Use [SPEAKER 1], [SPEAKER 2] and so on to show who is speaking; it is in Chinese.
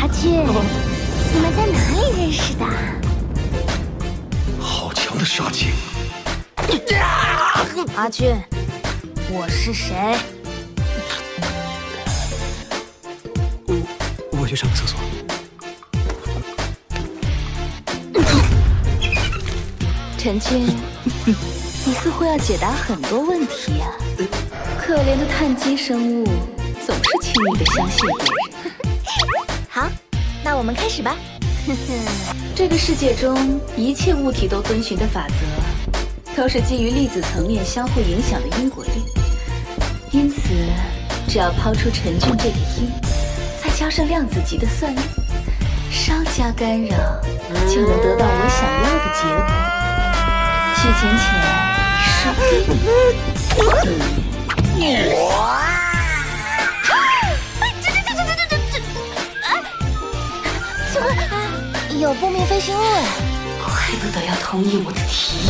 [SPEAKER 1] 阿俊，你们在哪里认识的？
[SPEAKER 2] 好强的杀气！
[SPEAKER 1] 阿俊，我是谁？
[SPEAKER 2] 我去上个厕所。
[SPEAKER 1] 陈俊，你似乎要解答很多问题呀。可怜的碳基生物，总是轻易的相信别人。好，那我们开始吧。这个世界中一切物体都遵循的法则，都是基于粒子层面相互影响的因果律。因此，只要抛出陈俊这个因，再加上量子级的算力，稍加干扰，就能得到我想要的结果。去浅浅输给你。请问有不明飞行物哎？
[SPEAKER 3] 怪不得要同意我的提议。